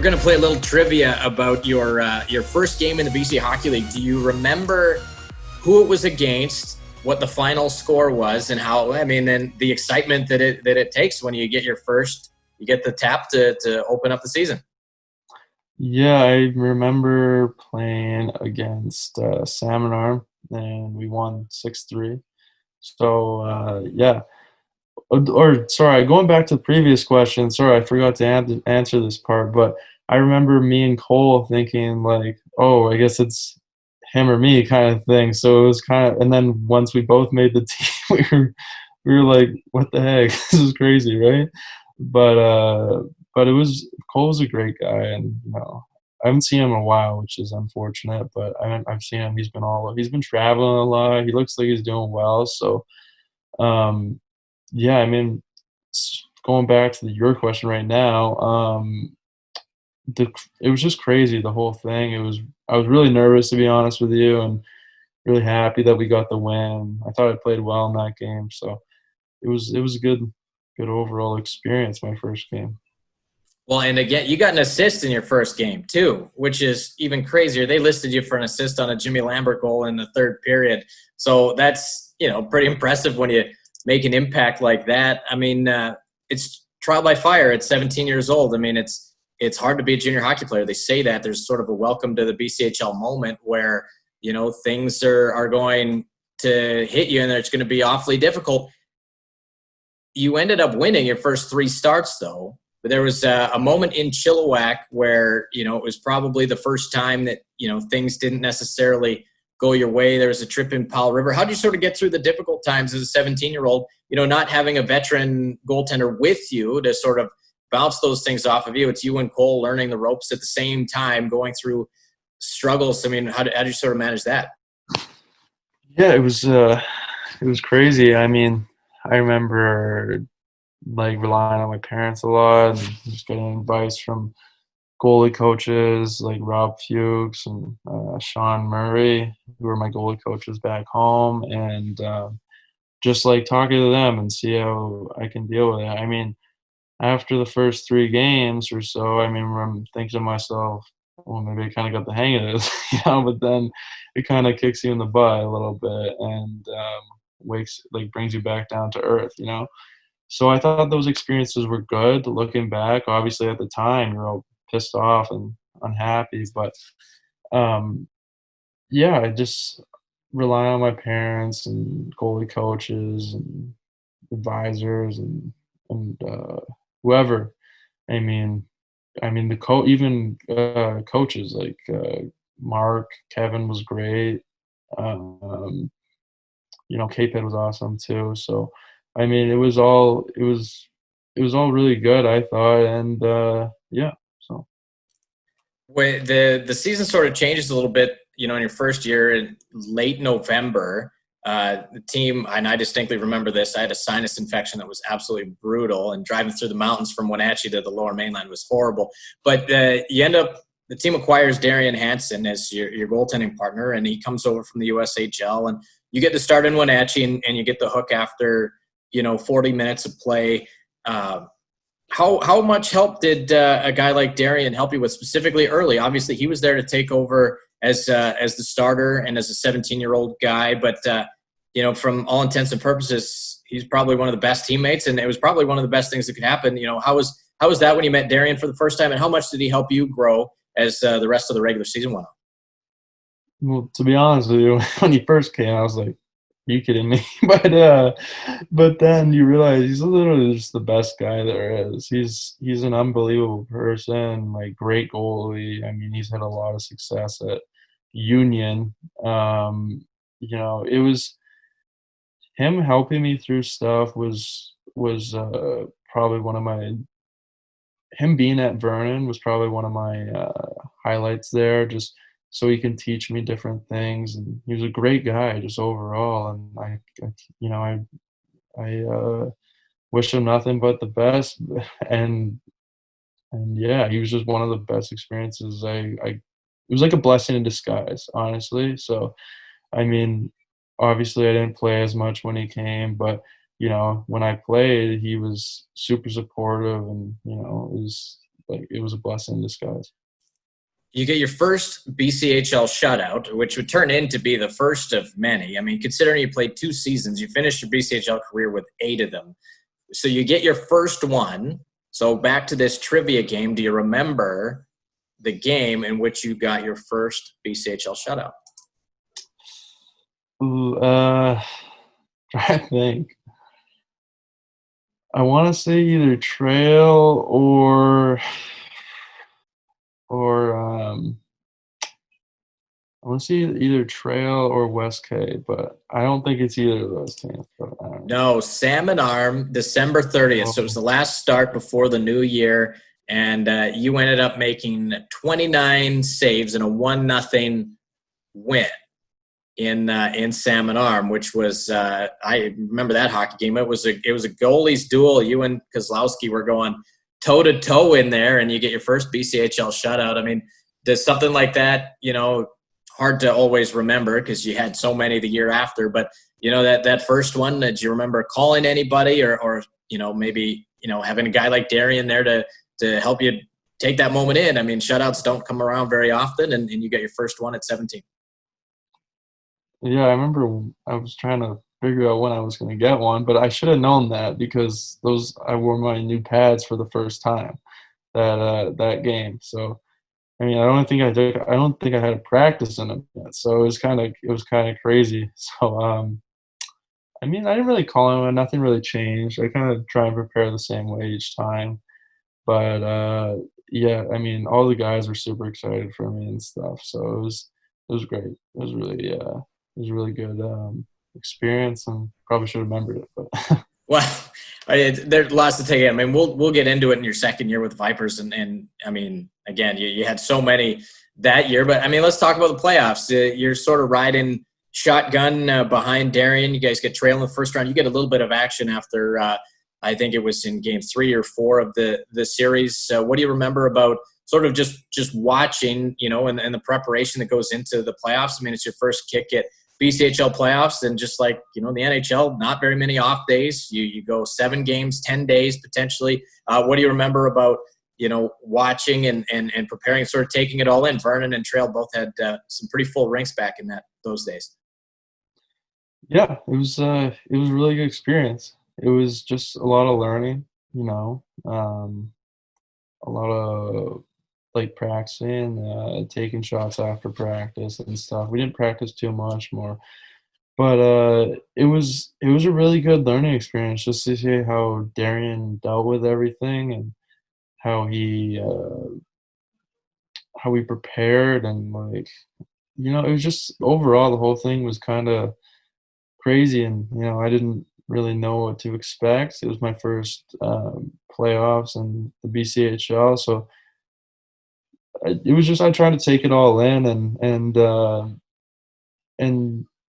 we're going to play a little trivia about your first game in the BC Hockey League. Do you remember who it was against, what the final score was, and how? I mean, and the excitement that it takes when you get the tap to open up the season. Yeah, I remember playing against Salmon Arm, and we won 6-3. So, yeah. Or sorry, going back to the previous question, sorry, I forgot to answer this part, but I remember me and Cole thinking like, oh, I guess it's him or me kind of thing. So it was kind of, and then once we both made the team, we were like, what the heck? This is crazy, right? But it was Cole was a great guy, and I haven't seen him in a while, which is unfortunate. But I've seen him. He's been traveling a lot. He looks like he's doing well. So, yeah, I mean, going back to your question right now, it was just crazy, the whole thing. I was really nervous, to be honest with you, and really happy that we got the win. I thought I played well in that game, so it was a good overall experience, my first game. Well, and again, you got an assist in your first game too, which is even crazier. They listed you for an assist on a Jimmy Lambert goal in the third period. So that's, pretty impressive when you make an impact like that. I mean, it's trial by fire at 17 years old. I mean, it's hard to be a junior hockey player. They say that there's sort of a welcome to the BCHL moment where, things are going to hit you and it's going to be awfully difficult. You ended up winning your first 3 starts, though. But there was a moment in Chilliwack where, it was probably the first time that, things didn't necessarily go your way. There was a trip in Powell River. How did you sort of get through the difficult times as a 17-year-old, not having a veteran goaltender with you to sort of bounce those things off of you? It's you and Cole learning the ropes at the same time, going through struggles. I mean, how did you sort of manage that? Yeah, it was crazy. I mean, I remember like relying on my parents a lot and just getting advice from goalie coaches like Rob Fuchs and Sean Murray, who were my goalie coaches back home, and just like talking to them and see how I can deal with it. I mean, after the first 3 games or so, I mean, I'm thinking to myself, well, maybe I kind of got the hang of this, but then it kind of kicks you in the butt a little bit and brings you back down to earth. So I thought those experiences were good. Looking back, obviously at the time you're all pissed off and unhappy, but yeah, I just rely on my parents and goalie coaches and advisors and whoever. I mean, even coaches like Mark, Kevin was great. Um, K-Ped was awesome too. So, I mean, it was all really good, I thought, and yeah. So When the season sort of changes a little bit, in your first year in late November, the team, and I distinctly remember this, I had a sinus infection that was absolutely brutal, and driving through the mountains from Wenatchee to the Lower Mainland was horrible. But the team acquires Darian Hansen as your goaltending partner, and he comes over from the USHL, and you get to start in Wenatchee, and you get the hook after 40 minutes of play. How much help did a guy like Darian help you with specifically early? Obviously, he was there to take over as the starter and as a 17-year-old guy, but from all intents and purposes, he's probably one of the best teammates, and it was probably one of the best things that could happen. How was that when you met Darian for the first time, and how much did he help you grow as the rest of the regular season went on? well, to be honest with you, when he first came, I was like, "Are you kidding me?" But then you realize he's literally just the best guy there is. He's an unbelievable person, like great goalie. I mean, he's had a lot of success at Union. It was him helping me through stuff was probably one of my him being at Vernon was probably one of my highlights there. Just so he can teach me different things, and he was a great guy just overall. And I wish him nothing but the best. And yeah, he was just one of the best experiences. It was like a blessing in disguise, honestly. So I mean, obviously I didn't play as much when he came, but when I played, he was super supportive, and it was like it was a blessing in disguise. You get your first BCHL shutout, which would turn into be the first of many. I mean, considering you played 2 seasons, you finished your BCHL career with 8 of them. So you get your first one. So back to this trivia game. Do you remember the game in which you got your first BCHL shutout? Ooh, try to think. I want to say either Trail or I want to see either Trail or West K, but I don't think it's either of those teams. But I don't know. No, Salmon Arm, December 30th. So it was the last start before the new year, and you ended up making 29 saves and a 1-0 win in Salmon Arm, which was I remember that hockey game. It was a goalies duel. You and Kozlowski were going toe to toe in there, and you get your first BCHL shutout. I mean, does something like that, hard to always remember because you had so many the year after, but that first one, did you remember calling anybody or maybe having a guy like Darian there to help you take that moment in? I mean, shutouts don't come around very often, and you got your first one at 17. Yeah, I remember I was trying to figure out when I was going to get one, but I should have known that because I wore my new pads for the first time that game. So I mean, I don't think I had a practice in them yet. So it was kind of crazy. So I mean, I didn't really call him. Nothing really changed. I kind of try and prepare the same way each time. But yeah, I mean, all the guys were super excited for me and stuff. So it was great. It was a really good experience, and probably should have remembered it. But Well, there's lots to take in. I mean, we'll get into it in your second year with the Vipers, and I mean, again, you had so many that year. But I mean, let's talk about the playoffs. You're sort of riding shotgun behind Darian. You guys get trailed in the first round. You get a little bit of action after I think it was in game 3 or 4 of the series. What do you remember about sort of just watching, and the preparation that goes into the playoffs? I mean, it's your first kick at BCHL playoffs, and just like, the NHL, not very many off days. You go 7 games, 10 days potentially. What do you remember about, watching and preparing, sort of taking it all in? Vernon and Trail both had some pretty full rinks back in those days. yeah, it was a really good experience. It was just a lot of learning, a lot of like practicing, taking shots after practice and stuff. We didn't practice too much more, but it was a really good learning experience just to see how Darian dealt with everything and how he prepared, and like it was just overall the whole thing was kind of crazy, and I didn't really know what to expect. It was my first playoffs and the BCHL, so it was just I tried to take it all in and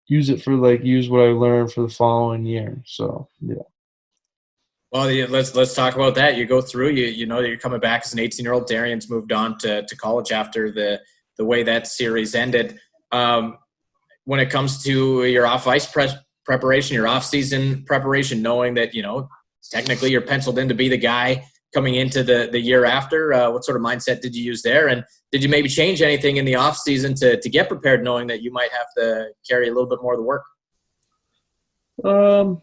use it use what I learned for the following year. So yeah. Well, yeah, let's talk about that. You go through, you know that you're coming back as an 18-year-old. Darian's moved on to college after the way that series ended. When it comes to your off-ice preparation, your off-season preparation, knowing that, technically you're penciled in to be the guy coming into the year after, what sort of mindset did you use there? And did you maybe change anything in the off-season to get prepared, knowing that you might have to carry a little bit more of the work? I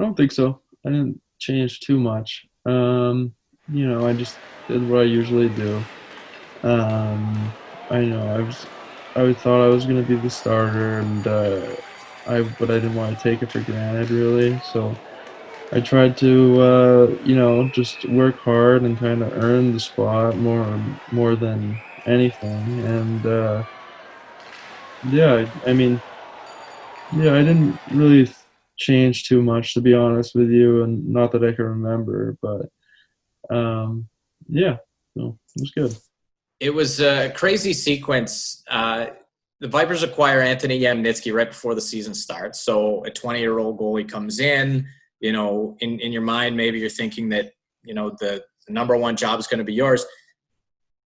don't think so. I didn't change too much. I just did what I usually do. I know I thought I was gonna be the starter, and but I didn't want to take it for granted, really. So I tried to just work hard and kind of earn the spot more than anything. And yeah, I mean, yeah, I didn't really change too much, to be honest with you, and not that I can remember, but yeah, no, it was good. It was a crazy sequence. The Vipers acquire Anthony Yamnitsky right before the season starts. So a 20-year-old goalie comes in. In your mind, maybe you're thinking that, the number one job is going to be yours.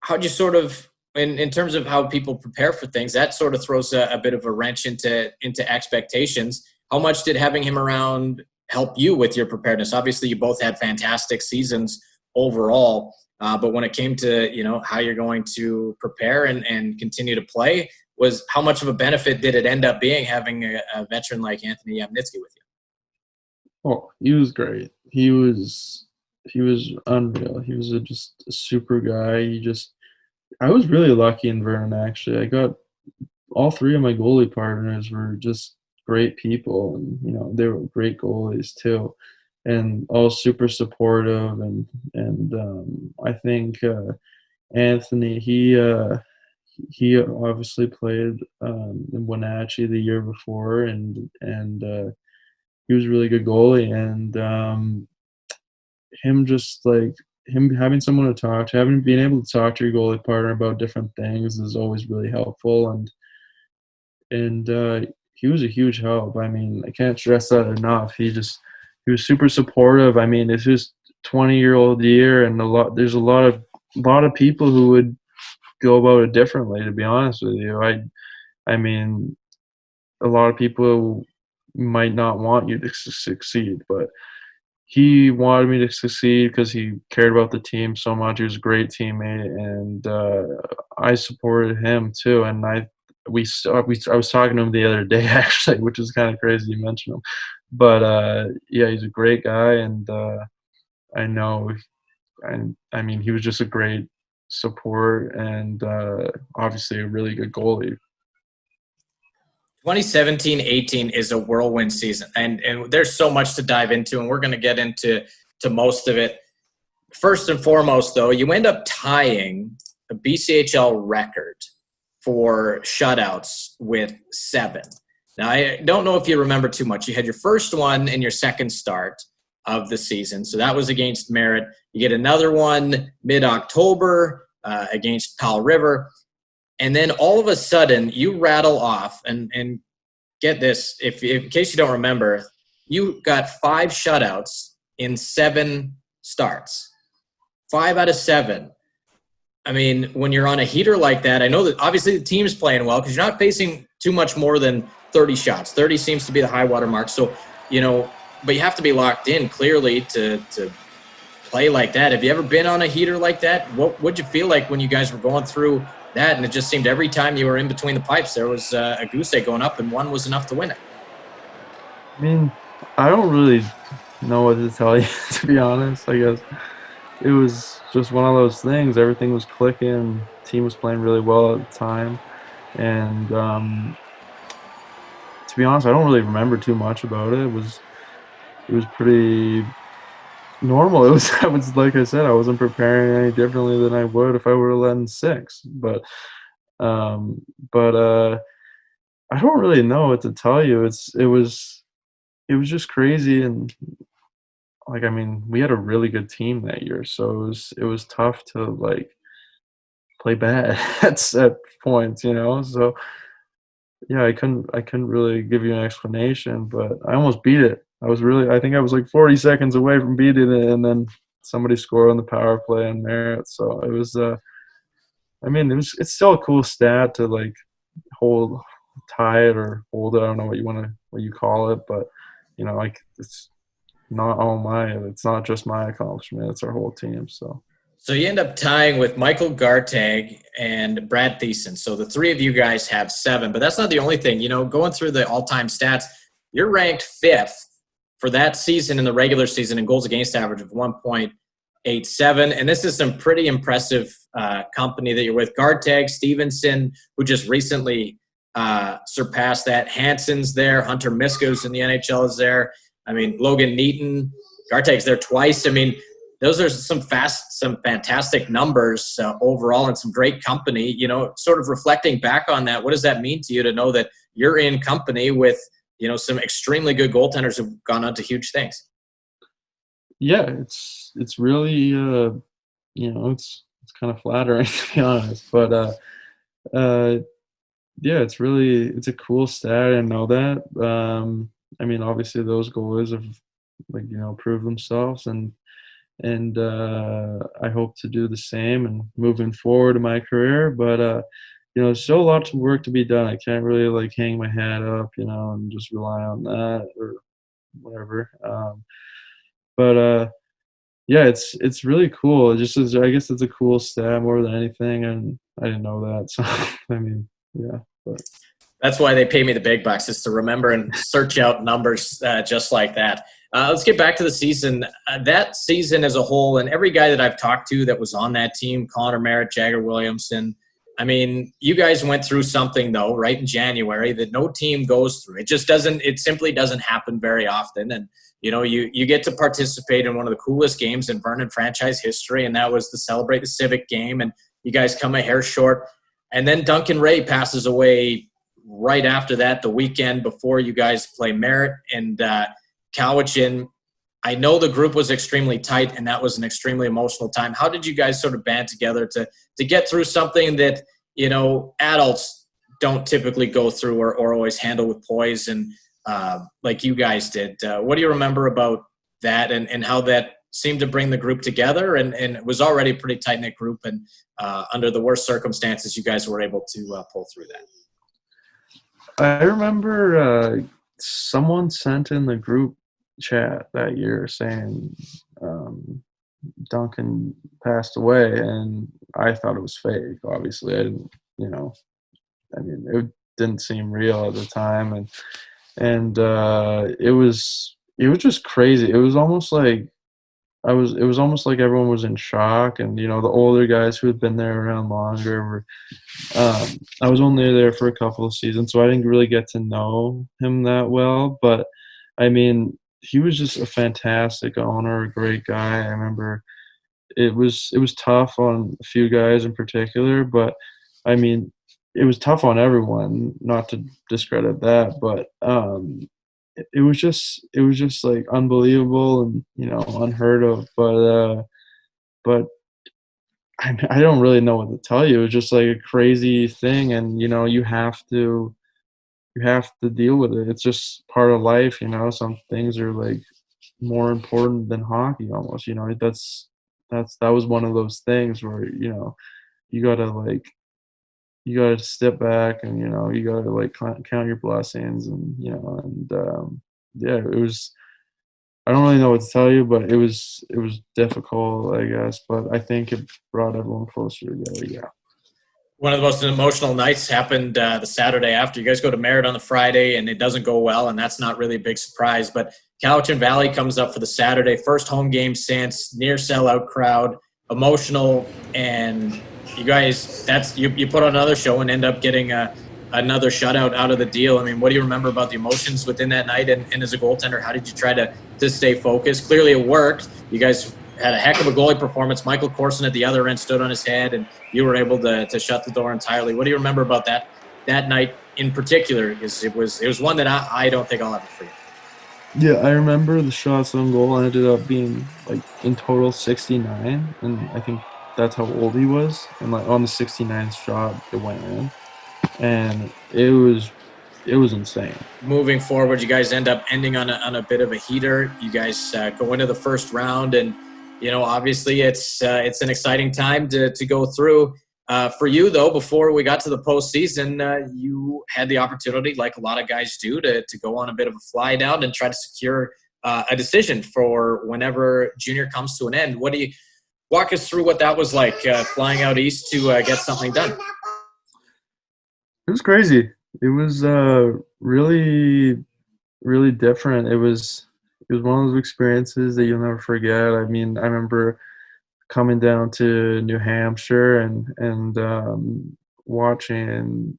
How'd you sort of, in terms of how people prepare for things, that sort of throws a bit of a wrench into expectations. How much did having him around help you with your preparedness? Obviously, you both had fantastic seasons overall. But when it came to, how you're going to prepare and continue to play, was how much of a benefit did it end up being having a veteran like Anthony Yamnitsky with you? Oh, he was great. He was unreal. He was just a super guy. I was really lucky in Vernon, actually. I got all three of my goalie partners were just great people, and they were great goalies too, and all super supportive. And I think Anthony, he obviously played in Wenatchee the year before, and he was a really good goalie. And him just like him having someone to talk to, having being able to talk to your goalie partner about different things is always really helpful. And he was a huge help. I mean, I can't stress that enough. He was super supportive. I mean, it's just 20-year-old year, and there's a lot of people who would go about it differently. To be honest with you, I mean, a lot of people might not want you to succeed, but he wanted me to succeed because he cared about the team so much. He was a great teammate, and I supported him too. And I was talking to him the other day actually, which is kind of crazy you mentioned him. But yeah, he's a great guy, and I know, and I mean, he was just a great support, and obviously a really good goalie. 2017-18 is a whirlwind season, and there's so much to dive into, and we're going to get into most of it. First and foremost, though, you end up tying a BCHL record for shutouts with 7. Now, I don't know if you remember too much. You had your first one in your second start of the season, so that was against Merritt. You get another one mid-October against Powell River. And then all of a sudden, you rattle off, and get this, if in case you don't remember, you got 5 shutouts in 7 starts. 5 out of 7. I mean, when you're on a heater like that, I know that obviously the team's playing well because you're not facing too much more than 30 shots. 30 seems to be the high water mark. So, but you have to be locked in clearly to play like that. Have you ever been on a heater like that? What'd you feel like when you guys were going through that? And it just seemed every time you were in between the pipes, there was a goose egg going up, and one was enough to win it. I mean, I don't really know what to tell you, to be honest. I guess it was just one of those things. Everything was clicking. Team was playing really well at the time, and to be honest, I don't really remember too much about it. It was pretty normal. I was like I said, I wasn't preparing any differently than I would if I were 11-6. Um, but I don't really know what to tell you. It was just crazy, and like, I mean, we had a really good team that year, so it was tough to like play bad at points. So yeah, I couldn't really give you an explanation, but I almost beat it. I think I was like 40 seconds away from beating it, and then somebody scored on the power play and Merritt. So it was I mean, it's still a cool stat to like tie it or hold it. I don't know what you call it, but like it's it's not just my accomplishment. It's our whole team. So you end up tying with Michael Gartag and Brad Thiessen. So the 3 of you guys have 7, but that's not the only thing. Going through the all-time stats, you're ranked 5th for that season in the regular season in goals against average of 1.87. And this is some pretty impressive company that you're with. Gartag, Stevenson, who just recently surpassed that. Hansen's there. Hunter Misko's in the NHL is there. I mean, Logan Neaton. Gartag's there twice. I mean, those are some fantastic numbers overall, and some great company. Sort of reflecting back on that, what does that mean to you to know that you're in company with some extremely good goaltenders who've gone on to huge things? Yeah, it's really it's kind of flattering, to be honest. But yeah, it's a cool stat. I didn't know that. I mean, obviously those goalies have proved themselves, and I hope to do the same and moving forward in my career. But there's still a lot of work to be done. I can't really like hang my head up, and just rely on that or whatever. But yeah, it's really cool. It just is, I guess it's a cool stat more than anything, and I didn't know that. So I mean, yeah, but That's why they pay me the big bucks, is to remember and search out numbers just like that. Let's get back to the season. That season as a whole, and every guy that I've talked to that was on that team, Connor Merritt, Jagger Williamson, I mean, you guys went through something, though, right in January that no team goes through. It just doesn't – it simply doesn't happen very often. And, you know, you get to participate in one of the coolest games in Vernon franchise history, and that was the Celebrate the Civic game, and you guys come a hair short. And then Duncan Ray passes away right after that, the weekend before you guys play Merritt and Cowichan. I know the group was extremely tight, and that was an extremely emotional time. How did you guys sort of band together to get through something that, you know, adults don't typically go through or always handle with poise and like you guys did? What do you remember about that and how that seemed to bring the group together? And it was already a pretty tight-knit group, and under the worst circumstances, you guys were able to pull through that. I remember someone sent in the group chat that year saying Duncan passed away, and I thought it was fake. Obviously, I didn't, you know, I mean, it didn't seem real at the time, and it was just crazy. It was almost like it was almost like everyone was in shock, and you know, the older guys who had been there around longer were. I was only there for a couple of seasons, so I didn't really get to know him that well. But I mean, he was just a fantastic owner, a great guy. I remember it was tough on a few guys in particular, but I mean, it was tough on everyone. Not to discredit that, but it was just like unbelievable and, you know, unheard of. But I don't really know what to tell you. It was just like a crazy thing, and you know, you have to deal with it. It's just part of life, you know. Some things are like more important than hockey almost, you know. That was one of those things where, you know, you you gotta step back, and you know, you gotta like count your blessings, and you know, and yeah, it was. I don't really know what to tell you, but it was difficult, I guess. But I think it brought everyone closer together. Yeah. One of the most emotional nights happened the Saturday after. You guys go to Merritt on the Friday, and it doesn't go well, and that's not really a big surprise. But Cowichan Valley comes up for the Saturday, first home game since, near sellout crowd, emotional, and you guys, you put on another show and end up getting another shutout out of the deal. I mean, what do you remember about the emotions within that night? And as a goaltender, how did you try to stay focused? Clearly it worked. You guys had a heck of a goalie performance. Michael Corson at the other end stood on his head, and you were able to shut the door entirely. What do you remember about that night in particular? Because it was one that I don't think I'll ever forget. Yeah, I remember the shots on goal ended up being like in total 69, and I think that's how old he was. And like on the 69th shot, it went in, and it was insane. Moving forward, you guys end up ending on a bit of a heater. You guys go into the first round, and you know, obviously it's an exciting time to go through. For you, though, before we got to the postseason, you had the opportunity, like a lot of guys do, to go on a bit of a fly down and try to secure a decision for whenever junior comes to an end. What do you walk us through what that was like, flying out east to get something done? It was crazy. It was really, really different. It was one of those experiences that you'll never forget. I mean, I remember coming down to New Hampshire and watching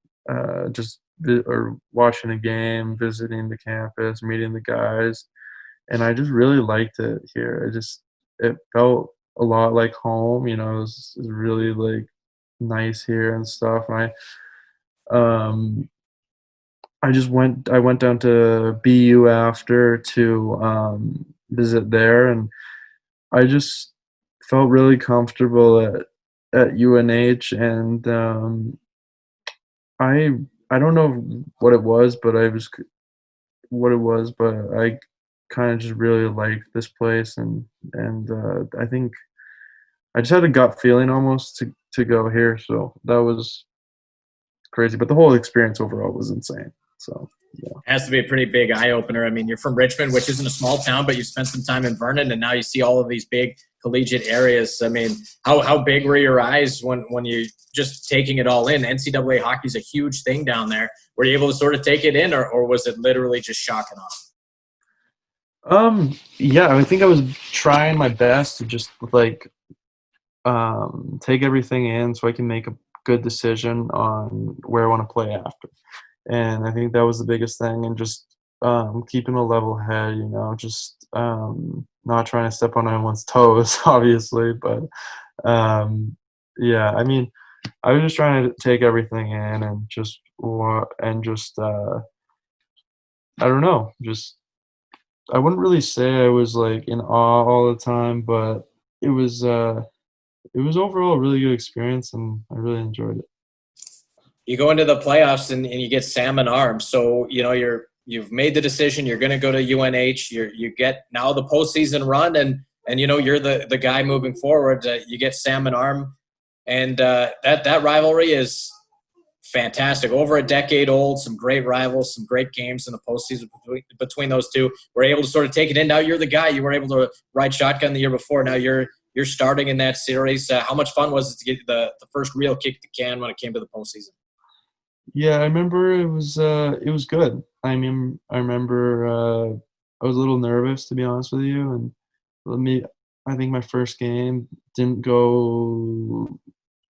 watching a game, visiting the campus, meeting the guys, and I just really liked it here. It felt a lot like home. You know, it was really like nice here and stuff. And I went down to BU after to visit there, and I just felt really comfortable at UNH, and I don't know what it was, but I kind of just really liked this place, and I think I just had a gut feeling almost to go here, so that was crazy. But the whole experience overall was insane. So yeah. It has to be a pretty big eye opener. I mean, you're from Richmond, which isn't a small town, but you spent some time in Vernon, and now you see all of these big collegiate areas. I mean, how big were your eyes when you just taking it all in? NCAA hockey is a huge thing down there. Were you able to sort of take it in, or was it literally just shock and awe? Yeah, I think I was trying my best to just like take everything in so I can make a good decision on where I want to play after. And I think that was the biggest thing, and just keeping a level head, just not trying to step on anyone's toes, obviously. But yeah, I mean, I was just trying to take everything in and just I don't know, just I wouldn't really say I was like in awe all the time, but it was uh, it was overall a really good experience, and I really enjoyed it. You go into the playoffs and you get salmon arms. So, you've made the decision. You're going to go to UNH. You get now the postseason run, and you're the guy moving forward. You get salmon arm, and that rivalry is fantastic. Over a decade old, some great rivals, some great games in the postseason between those two. We're able to sort of take it in. Now you're the guy. You were able to ride shotgun the year before. Now you're starting in that series. How much fun was it to get the first real kick to can when it came to the postseason? Yeah, I remember it was good. I remember I was a little nervous, to be honest with you, and I think my first game I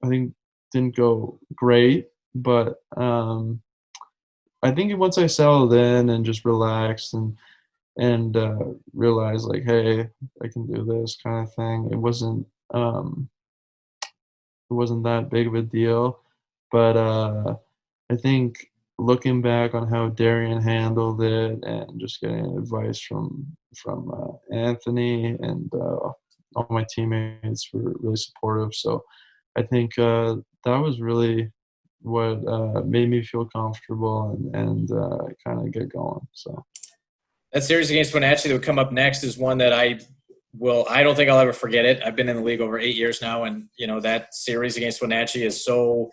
think didn't go great, but I think once I settled in and just relaxed and realized like, hey, I can do this kind of thing. Um it wasn't that big of a deal, but I think looking back on how Darian handled it and just getting advice from Anthony and all my teammates were really supportive. So I think that was really what made me feel comfortable and kind of get going. So That series against Wenatchee that would come up next is one that I don't think I'll ever forget it. I've been in the league over 8 years now, and that series against Wenatchee is so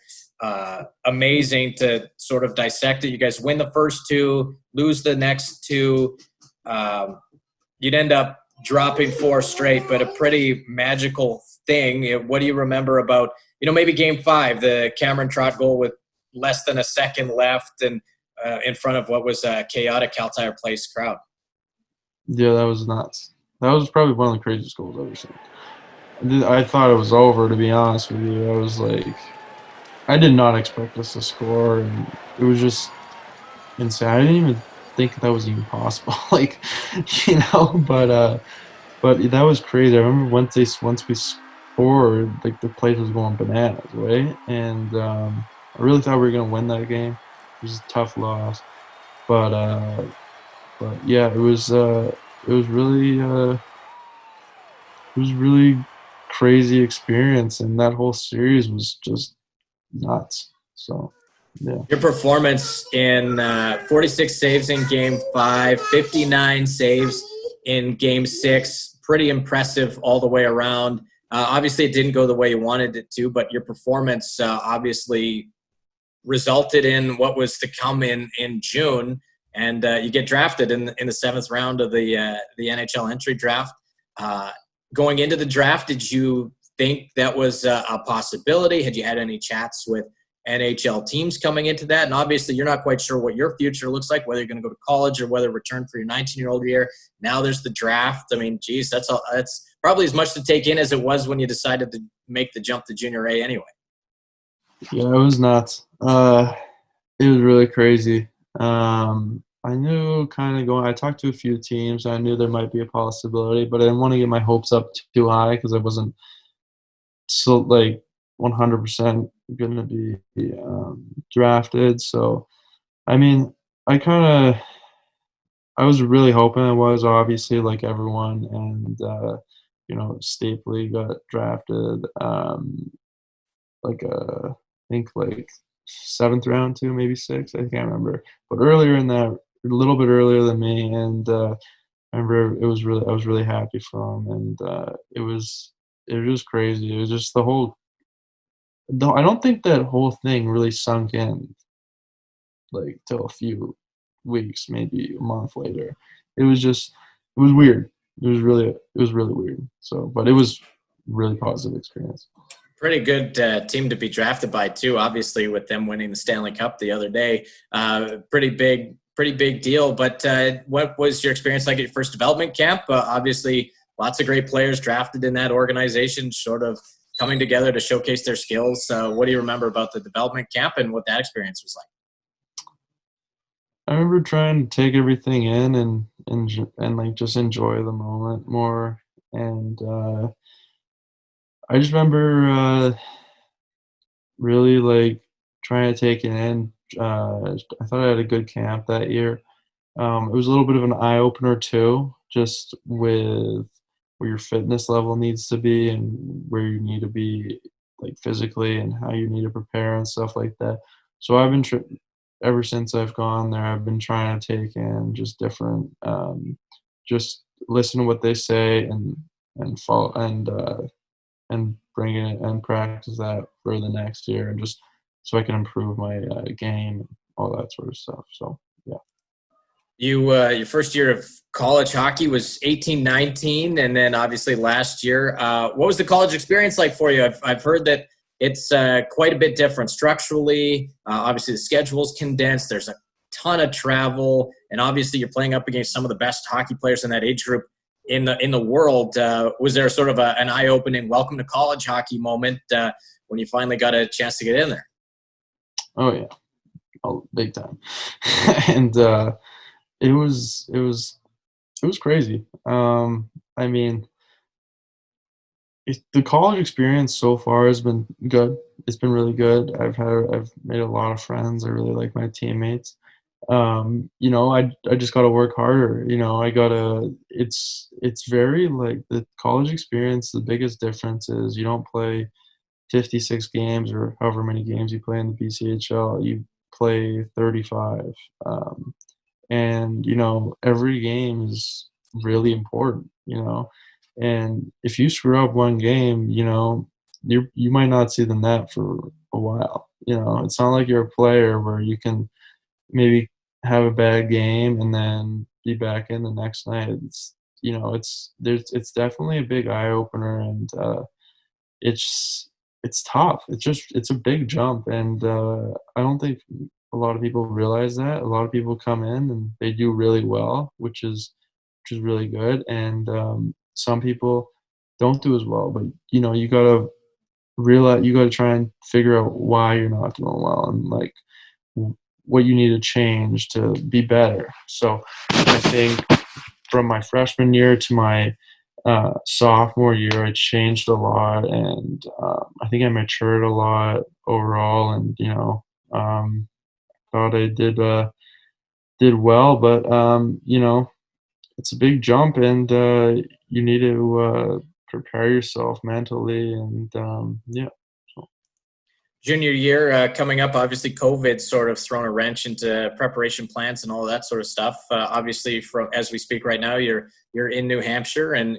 amazing to sort of dissect it. You guys win the first two, lose the next two. You'd end up dropping 4 straight, but a pretty magical thing. What do you remember about maybe Game 5, the Cameron Trott goal with less than a second left, and in front of what was a chaotic Caltire Place crowd? yeah, that was nuts. That was probably one of the craziest goals I've ever seen. I thought it was over, to be honest with you. I was like, I did not expect us to score, and it was just insane. I didn't even think that was even possible. Like, but that was crazy. I remember once we scored, like the place was going bananas, right? And I really thought we were gonna win that game. It was a tough loss, but yeah, it was really crazy experience, and that whole series was just nuts. So yeah. Your performance in 46 saves in Game 5, 59 saves in Game 6, pretty impressive all the way around. Obviously, it didn't go the way you wanted it to, but your performance obviously resulted in what was to come in June, and you get drafted in the 7th round of the NHL entry draft. Going into the draft, did you think that was a possibility? Had you had any chats with NHL teams coming into that? And obviously, you're not quite sure what your future looks like, whether you're going to go to college or whether return for your 19-year-old year. Now there's the draft. I mean, geez, that's probably as much to take in as it was when you decided to make the jump to Junior A anyway. Yeah, it was nuts. It was really crazy. I knew kind of going. I talked to a few teams. I knew there might be a possibility, but I didn't want to get my hopes up too high because I wasn't so like 100% going to be drafted. So I mean, I was really hoping I was, obviously, like everyone, and Stapley got drafted. I think like 7th round too, maybe 6th. I can't remember, but earlier in that, a little bit earlier than me, and I remember I was really happy for him, and it was just crazy. It was just the whole. I don't think that whole thing really sunk in like till a few weeks, maybe a month later. It was weird. it was really weird. So, but it was really positive experience. Pretty good team to be drafted by too. Obviously, with them winning the Stanley Cup the other day, pretty big deal. But what was your experience like at your first development camp? Obviously, lots of great players drafted in that organization, sort of coming together to showcase their skills. What do you remember about the development camp and what that experience was like? I remember trying to take everything in and like just enjoy the moment more. And I just remember really like trying to take it in. I thought I had a good camp that year. It was a little bit of an eye opener too, just with where your fitness level needs to be and where you need to be like physically and how you need to prepare and stuff like that. So ever since I've gone there, I've been trying to take in just different, just listen to what they say and follow and bring it and practice that for the next year and just so I can improve my game and all that sort of stuff. So yeah. Your first year of college hockey was 18-19, and then obviously last year. What was the college experience like for you? I've heard that it's quite a bit different structurally. Obviously, the schedule's condensed. There's a ton of travel, and obviously, you're playing up against some of the best hockey players in that age group in the world. Was there sort of an eye-opening welcome to college hockey moment when you finally got a chance to get in there? Oh yeah, oh, big time. And it was crazy. I mean, the college experience so far has been good. It's been really good. I've made a lot of friends. I really like my teammates. I just got to work harder. I gotta. It's very like the college experience. The biggest difference is you don't play 56 games or however many games you play in the BCHL. You play 35. Um, and every game is really important. And if you screw up one game, you might not see the net for a while. It's not like you're a player where you can maybe have a bad game and then be back in the next night. It's definitely a big eye opener. And it's tough. It's a big jump. And I don't think a lot of people realize that. A lot of people come in and they do really well, which is really good. And some people don't do as well. But you gotta realize, you gotta try and figure out why you're not doing well and like what you need to change to be better. So I think from my freshman year to my sophomore year, I changed a lot, and I think I matured a lot overall. And thought I did well, but it's a big jump, and you need to prepare yourself mentally, and yeah. So, Junior year coming up, obviously COVID sort of thrown a wrench into preparation plans and all that sort of stuff. Obviously, from as we speak right now, you're in New Hampshire and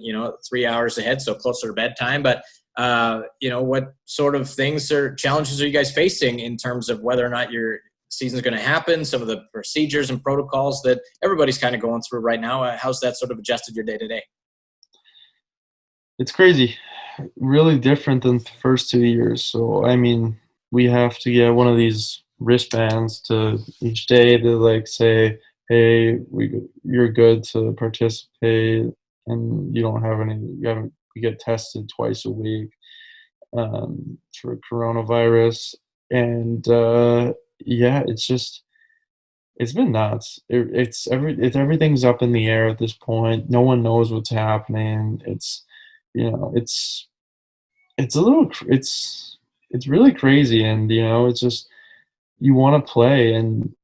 3 hours ahead, so closer to bedtime. But what sort of things or challenges are you guys facing in terms of whether or not your season's going to happen? Some of the procedures and protocols that everybody's kind of going through right now. How's that sort of adjusted your day to day? it's crazy, really different than the first 2 years. So I mean, we have to get one of these wristbands to each day to like say, hey, you're good to participate, and you don't have any. You get tested twice a week for coronavirus. And yeah, it's been nuts. Everything's up in the air at this point. No one knows what's happening. You know it's it's a little it's really crazy. And it's just you want to play, and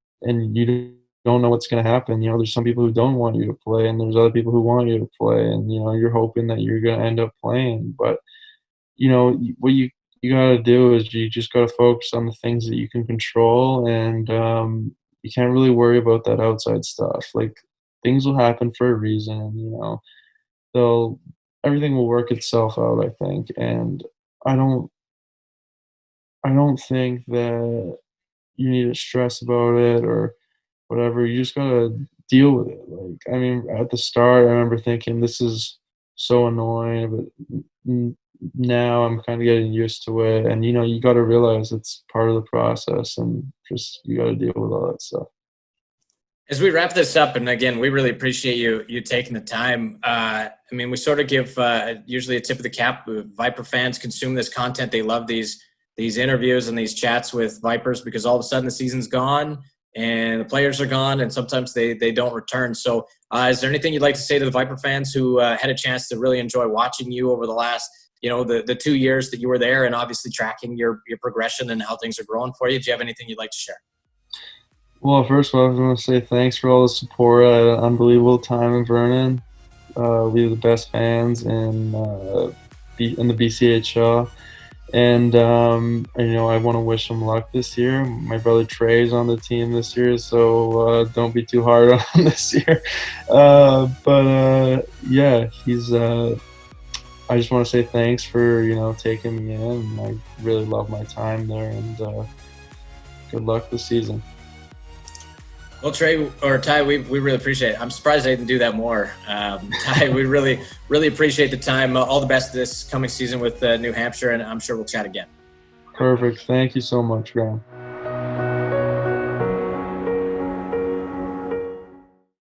don't know what's going to happen. There's some people who don't want you to play, and there's other people who want you to play, and you're hoping that you're going to end up playing. But what you got to do is you just got to focus on the things that you can control. And you can't really worry about that outside stuff. Like, things will happen for a reason. They'll Everything will work itself out, I think. And I don't I don't think that you need to stress about it or whatever. You just gotta deal with it. Like, I mean, at the start, I remember thinking this is so annoying, but now I'm kind of getting used to it. And you got to realize it's part of the process, and just you got to deal with all that stuff. As we wrap this up, and again, we really appreciate you taking the time. I mean, we sort of give usually a tip of the cap. Viper fans consume this content; they love these interviews and these chats with Vipers, because all of a sudden the season's gone and the players are gone, and sometimes they don't return. So, is there anything you'd like to say to the Viper fans who had a chance to really enjoy watching you over the last, the 2 years that you were there, and obviously tracking your progression and how things are growing for you? Do you have anything you'd like to share? Well, first of all, I want to say thanks for all the support. I had an unbelievable time in Vernon. We were the best fans in the BCHL. And, I want to wish him luck this year. My brother Trey's on the team this year, so don't be too hard on him this year. Yeah, I just want to say thanks for, taking me in. And I really love my time there, and good luck this season. Well, Trey or Ty, we really appreciate it. I'm surprised I didn't do that more. Ty, we really, really appreciate the time. All the best this coming season with New Hampshire, and I'm sure we'll chat again. Perfect. Thank you so much, Graham.